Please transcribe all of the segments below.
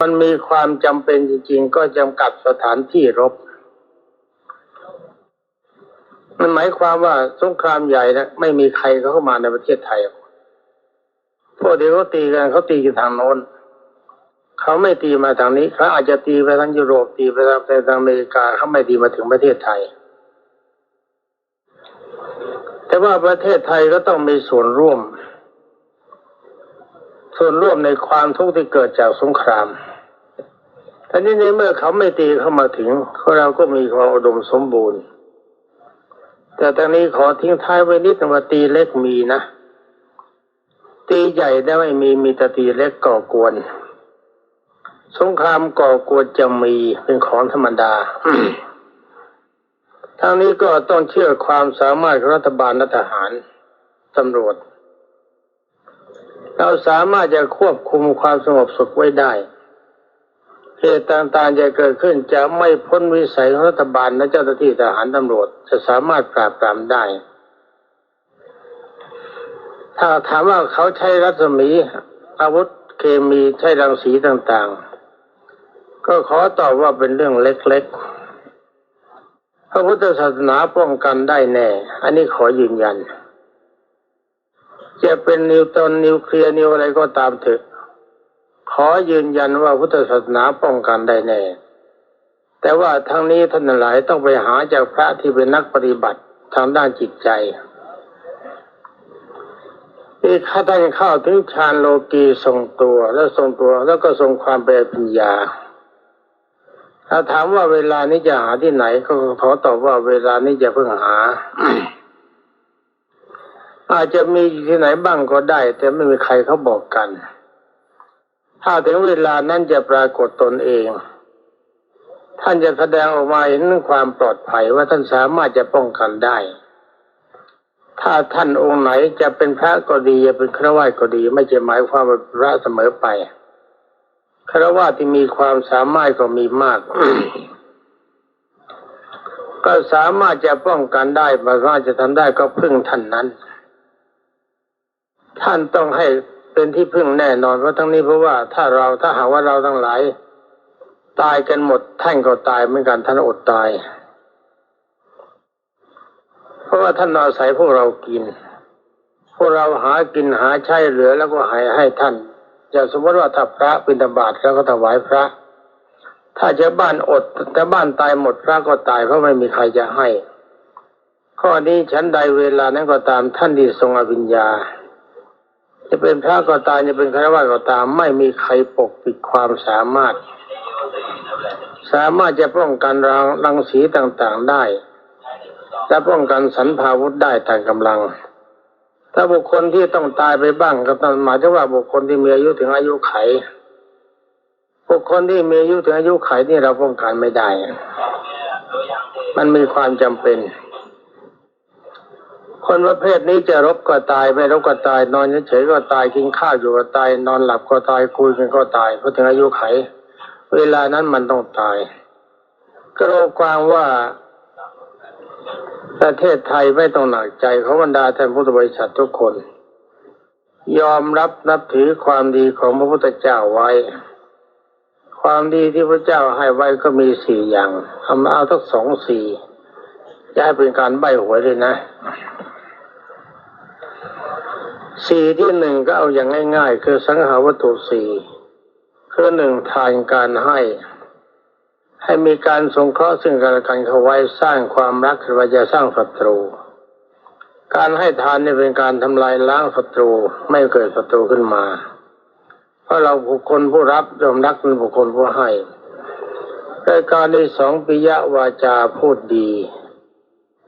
มันมีความจำเป็นจริงๆก็จำกัดสถานที่รบมันหมายความว่าสงครามใหญ่นะไม่มีใครเข้ามาในประเทศไทยพวกเดียวเขาตีกันเขาตีกันทางโน้นเขาไม่ตีมาทางนี้เขาอาจจะตีไปทางยุโรปตีไปทางอเมริกาเขาไม่ตีมาถึงประเทศไทยแต่ว่าประเทศไทยก็ต้องมีส่วนร่วมในความทุกข์ที่เกิดจากสงครามทีนี้ในเมื่อเขาไม่ตีเข้ามาถึงเราก็มีความอุดมสมบูรณ์แต่ตอนนี้ขอทิ้งท้ายไว้นิดนึงว่าตีเล็กมีนะตีใหญ่ได้ไม่มีแต่ตีเล็กก่อกวนสงครามก่อกวนจะมีเป็นของธรรมดา ทั้งนี้ก็ต้องเชื่อความสามารถของรัฐบาลและทหารตำรวจเราสามารถจะควบคุมความสงบสุขไว้ได้เหตุต่างๆจะเกิดขึ้นจะไม่พ้นวิสัยของรัฐบาลและเจ้าหน้าที่ทหารตำรวจจะสามารถปราบปรามได้ถ้าถามว่าเขาใช้รัศมีอาวุธเคมีใช้รังสีต่างๆก็ขอตอบว่าเป็นเรื่องเล็กๆพระพุทธศาสนาป้องกันได้แน่อันนี้ขอยืนยันจะเป็นนิวตอนนิวเคลียร์นิวอะไรก็ตามเถอะขอยืนยันว่าพุทธศาสนาป้องกันได้แน่แต่ว่าทั้งนี้ท่านหลายต้องไปหาจากพระที่เป็นนักปฏิบัติทางด้านจิตใจที่ท่านเข้าถึงฌานโลกีทรงตัวแล้วก็ทรงความเป็นปัญญาถ้าถามว่าเวลานี้จะหาที่ไหนก็ขอตอบว่าเวลานี้จะเพิ่งหา อาจจะมีที่ไหนบ้างก็ได้แต่ไม่มีใครเขาบอกกันถ้าถึงเวลานั้นจะปรากฏตนเองท่านจะแสดงออกมาเห็นความปลอดภัยว่าท่านสามารถจะป้องกันได้ถ้าท่านองค์ไหนจะเป็นพระก็ดีจะเป็นฆราวาสก็ดีไม่จะหมายความว่าพระเสมอไปฆราวาสที่มีความสามารถก็มีมาก ก็สามารถจะป้องกันได้บางครั้งจะทำได้ก็พึ่งท่านนั้นท่านต้องให้เป็นที่พึ่งแน่นอนเพราะทั้งนี้เพราะว่าถ้าหากว่าเราทั้งหลายตายกันหมดท่านก็ตายเหมือนกันท่านอดตายเพราะว่าท่านอาศัยพวกเรากินพวกเราหากินหาใช้เหลือแล้วก็ให้ท่านอย่างสมมติว่าถ้าพระบิณฑบาตแล้วก็ถวายพระถ้าชาวบ้านอดแต่บ้านตายหมดพระก็ตายเพราะไม่มีใครจะให้ข้อนี้ชั้นใดเวลานั้นก็ตามท่านที่ทรงอภิญญาจะเป็นพระก็ตามจะเป็นฆราวาสก็ตามไม่มีใครปกปิดความสามารถจะป้องกันรังสีต่างๆได้และป้องกันสรรพาวุธได้ตามกำลังถ้าบุคคลที่ต้องตายไปบ้างก็ต้องหมายถึงว่าบุคคลที่มีอายุถึงอายุไขบุคคลที่มีอายุถึงอายุไขนี่เราป้องกันไม่ได้มันมีความจำเป็นคนประเภทนี้จะรบก็ตายไม่รบก็ตายนอนเฉยๆก็ตายกินข้าวอยู่ก็ตายนอนหลับก็ตายคุยกันก็ตายเพราะถึงอายุไขเวลานั้นมันต้องตายก็รบความว่าประเทศไทยไม่ต้องหนักใจของบรรดาท่านพุทธบริษัททุกคนยอมรับนับถือความดีของพระพุทธเจ้าไว้ความดีที่พระเจ้าให้ไว้ก็มี4อย่างเอาทั้ง2-4จะให้เป็นการใบ้หวยเลยนะ4ที่1ก็เอาอย่างง่ายๆคือสังหาวัตถุ4คือ1ทานการให้มีการสงเคราะห์ซึ่งกันและกันเข้าไว้สร้างความรักหรือว่าจะสร้างศัตรูการให้ทานนี่เป็นการทำลายล้างศัตรูไม่เกิดศัตรูขึ้นมาเพราะเราบุคคลผู้รับย่อมรักเป็นบุคคลผู้ให้รายการที่2ปิยวาจาพูดดี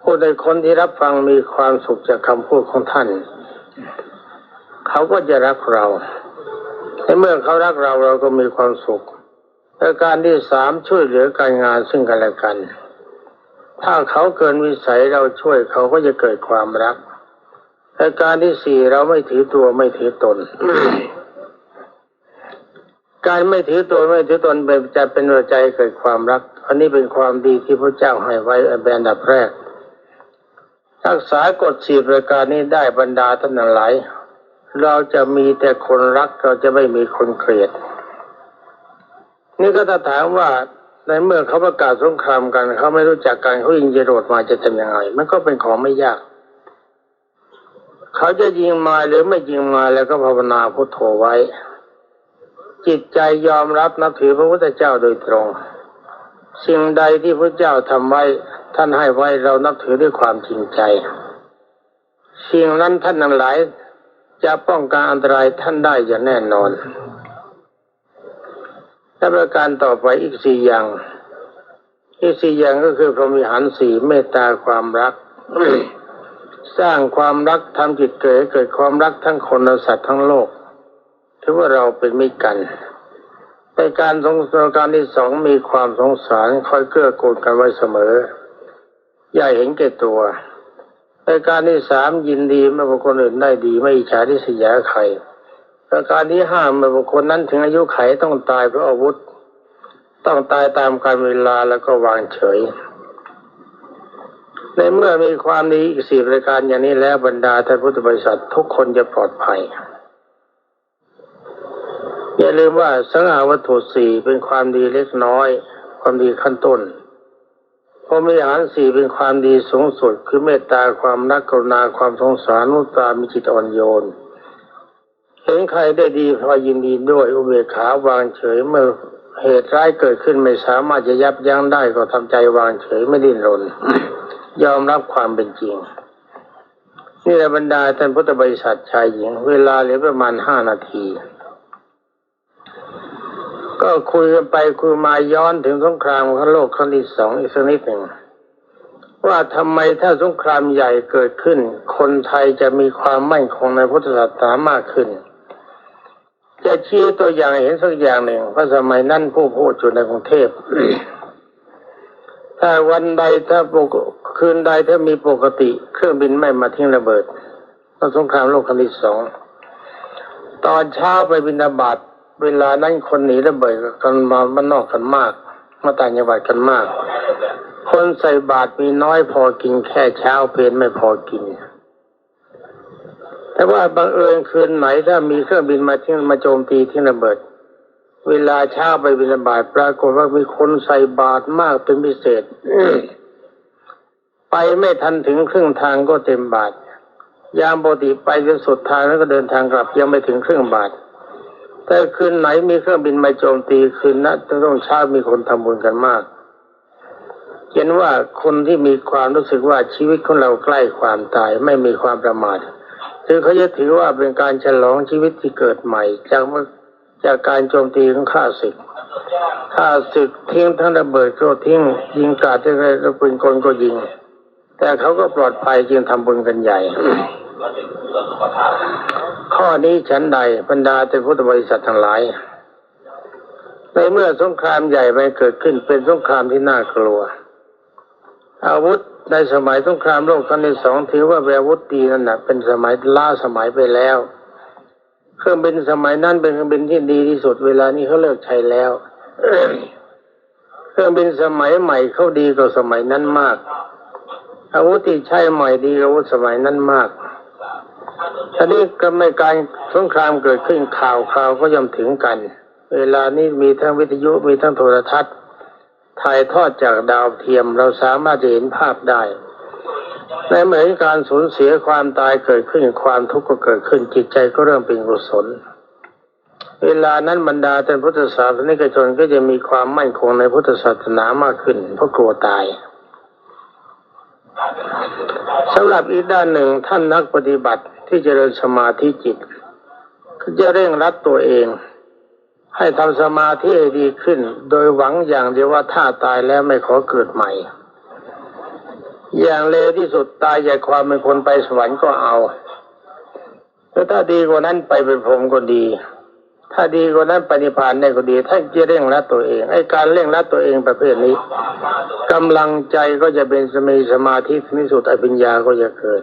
ผู้ใดคนที่รับฟังมีความสุขจากคำพูดของท่านเขาก็จะรักเราในเมื่อเขารักเราเราก็มีความสุขรายการที่3ช่วยเหลือการงานซึ่งกันและกันถ้าเขาเกินวิสัยเราช่วยเขาก็จะเกิดความรักรายการที่4เราไม่ถือตัวไม่ถือตน การไม่ถือตัวไม่ถือตนจะเป็นหัวใจเกิดความรักอันนี้เป็นความดีที่พระเจ้าให้ไว้เป็นอันดับแรกรักษากฎ4ประการนี้ได้บรรดาท่านทั้งหลายเราจะมีแต่คนรักเราจะไม่มีคนเกลียด นี่ก็ถ้าถามว่าในเมื่อเขาประกาศสงครามกันเขาไม่รู้จักกันเขายิงจรวดมาจะทำยังไงมันก็เป็นของไม่ยากเขาจะยิงมาหรือไม่ยิงมาแล้วก็ภาวนาพุทโธไว้จิตใจยอมรับนับถือพระพุทธเจ้าโดยตรงสิ่งใดที่พระเจ้าทำไว้ท่านให้ไว้เรานับถือด้วยความจริงใจสิ่งนั้นท่านทั้งหลายจะป้องกันอันตรายท่านได้อย่างแน่นอนและประการต่อไปอีก4 อย่างอีก4 อย่างก็คือพรหมวิหาร 4เมตตาความรัก สร้างความรักทำจิตเกิดความรักทั้งคนและสัตว์ทั้งโลกถือว่าเราเป็นมิตรกันในการการที่ 2มีความสงสารคอยเกื้อกูลกันไว้เสมออย่าเห็นแก่ตัวในการที่ 3ยินดีเมื่อบุคคลอื่นได้ดีไม่อิจฉาริษยาใครประการที่ 5เมื่อบุคคลนั้นถึงอายุไขต้องตายเพราะอาวุธต้องตายตามกาลเวลาแล้วก็วางเฉยในเมื่อมีความดีอีก4ประการอย่างนี้แล้วบรรดาท่านพุทธบริษัททุกคนจะปลอดภัยอย่าลืมว่าสังหาวัตถุ4เป็นความดีเล็กน้อยความดีขั้นต้นพรหมวิหาร 4เป็นความดีสูงสุดคือเมตตาความรักกรุณาความสงสารมุตตามีจิตอ่อนโยนเห็นใครได้ดีพอยินดีด้วยอุเบกขาวางเฉยเมื่อเหตุร้ายเกิดขึ้นไม่สามารถจะยับยั้งได้ก็ทำใจวางเฉยไม่ดิ้นรน ยอมรับความเป็นจริงนี่แหละบรรดาท่านพุทธบริษัทชายหญิงเวลาเหลือประมาณ5 นาทีก็คุยกันไปคุยมาย้อนถึงสงครามโลกครั้งที่ 2อีกสักนิดหนึ่งว่าทำไมถ้าสงครามใหญ่เกิดขึ้นคนไทยจะมีความมั่นคงในพุทธศาสนามากขึ้นจะชี้ตัวอย่างเห็นสักอย่างหนึ่งเพราะสมัยนั้นผู้พูดอยู่ในกรุงเทพ ถ้าวันใดถ้าคืนใดถ้ามีปกติเครื่องบินไม่มาทิ้งระเบิดตอนสงครามโลกครั้งที่ 2ตอนเช้าไปบิณฑบาตเวลานั้นคนหนีระเบิดกันมาบ้านนอกกันมากมาต่างจังหวัดกันมากคนใส่บาตรมีน้อยพอกินแค่เช้าเพลไม่พอกินแต่ว่าบังเอิญคืนไหนถ้ามีเครื่องบินมาทิ้งมาโจมตีทิ้งระเบิดเวลาเช้าไปบิณฑบาตปรากฏว่ามีคนใส่บาตรมากเป็นพิเศษ ไปไม่ทันถึงครึ่งทางก็เต็มบาตรยามปกติไปจนสุดทางแล้วก็เดินทางกลับยังไม่ถึงครึ่งบาตรแต่คืนไหนมีเครื่องบินมาโจมตีคืนนั้นต้องเช้ามีคนทำบุญกันมากเห็นว่าคนที่มีความรู้สึกว่าชีวิตของเราใกล้ความตายไม่มีความประมาทคือเขาจะถือว่าเป็นการฉลองชีวิตที่เกิดใหม่จากการโจมตีของข้าศึกทิ้งทั้งระเบิดก็ทิ้งยิงกราดอะไรแล้วปืนกลก็ยิงแต่เขาก็ปลอดภัยจึงทำบุญกันใหญ่ ข้อนี้ฉันใดบรรดาแต่พุทธบริษัททั้งหลายในเมื่อสงครามใหญ่ไปเกิดขึ้นเป็นสงครามที่น่ากลัวอาวุธในสมัยสงครามโลกครั้งที่ 2ถือว่าเป็นอาวุธดีนั่นน่ะเป็นสมัยล้าสมัยไปแล้วเครื่องบินสมัยนั้นเป็นเครื่องบินที่ดีที่สุดเวลานี้เขาเลิกใช้แล้ว เครื่องบินสมัยใหม่เขาดีกว่าสมัยนั้นมากอาวุธที่ใช้ใหม่ดีกว่าอาวุธสมัยนั้นมากทีนี้ก็ไม่การสงครามเกิดขึ้นข่าวก็ย่อมถึงกันเวลานี้มีทั้งวิทยุมีทั้งโทรทัศน์ถ่ายทอดจากดาวเทียมเราสามารถจะเห็นภาพได้ในเมื่อการสูญเสียความตายเกิดขึ้นความทุกข์ก็เกิดขึ้นจิตใจก็เริ่มเป็นกุศลเวลานั้นบรรดาท่านพุทธศาสนิกชนก็จะมีความมั่นคงในพุทธศาสนามากขึ้นเพราะกลัวตายสำหรับอีกด้านหนึ่งท่านนักปฏิบัติที่เจริญสมาธิจิตจะเร่งรัดตัวเองให้ทำสมาธิให้ดีขึ้นโดยหวังอย่างเดียวว่าถ้าตายแล้วไม่ขอเกิดใหม่อย่างเลวที่สุดตายจากความเป็นคนไปสวรรค์ก็เอาแต่ถ้าดีกว่านั้นไปเป็นพรหมก็ดีถ้าดีกว่านั้นปฏิภาณได้ก็ดีท่านจะเร่งรัดตัวเองไอ้การเร่งรัดตัวเองประเภทนี้กำลังใจก็จะเป็นมีสมาธิที่สุดอภิญญาก็จะเกิด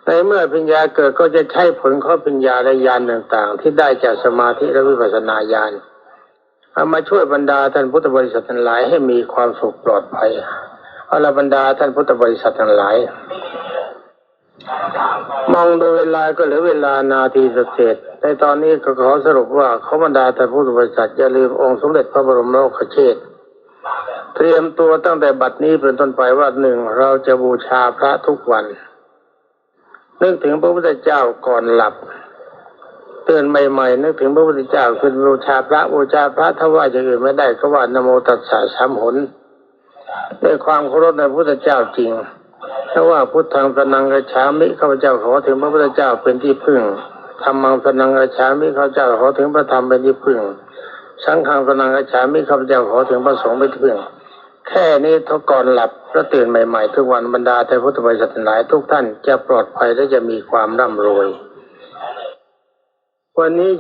ในเมื่อปัญญาเกิดก็จะใช้ผลของปัญญาและญาณต่างๆที่ได้จากสมาธิและวิปัสสนาญาณเอามาช่วยบรรดาท่านพุทธบริษัททั้งหลายให้มีความสุขปลอดภัยเอาละบรรดาท่านพุทธบริษัททั้งหลาย มองดูเวลาก็เหลือเวลานาทีเศษในตอนนี้ก็ขอสรุปว่าขอบรรดาท่านพุทธบริษัทอย่าลืมองค์สมเด็จพระบรมโลกเชษฐ์เตรียมตัวตั้งแต่บัดนี้เป็นต้นไปว่าหนึ่งเราจะบูชาพระทุกวันนึกถึงพระพุทธเจ้าก่อนหลับตื่นใหม่ๆนึกถึงพระพุทธเจ้าขึ้นบูชาพระถ้าว่าอย่างอื่นไม่ได้ก็ว่านะโมตัสสะสามหนด้วยความเคารพในพระพุทธเจ้าจริงถ้าว่าพุทธังสนังกัจฉามิข้าพเจ้าขอถึงพระพุทธเจ้าเป็นที่พึ่งธัมมังสนังกัจฉามิข้าพเจ้าขอถึงพระธรรมเป็นที่พึ่งสังฆังสนังกัจฉามิข้าพเจ้าขอถึงพระสงฆ์เป็นที่พึ่งแค่นี้ถ้าก่อนหลับแล้วตื่นใหม่ๆทุกวันบรรดาท่านพุทธบริษัทหลายทุกท่านจะปลอดภัยและจะมีความร่ำรวยวันนี้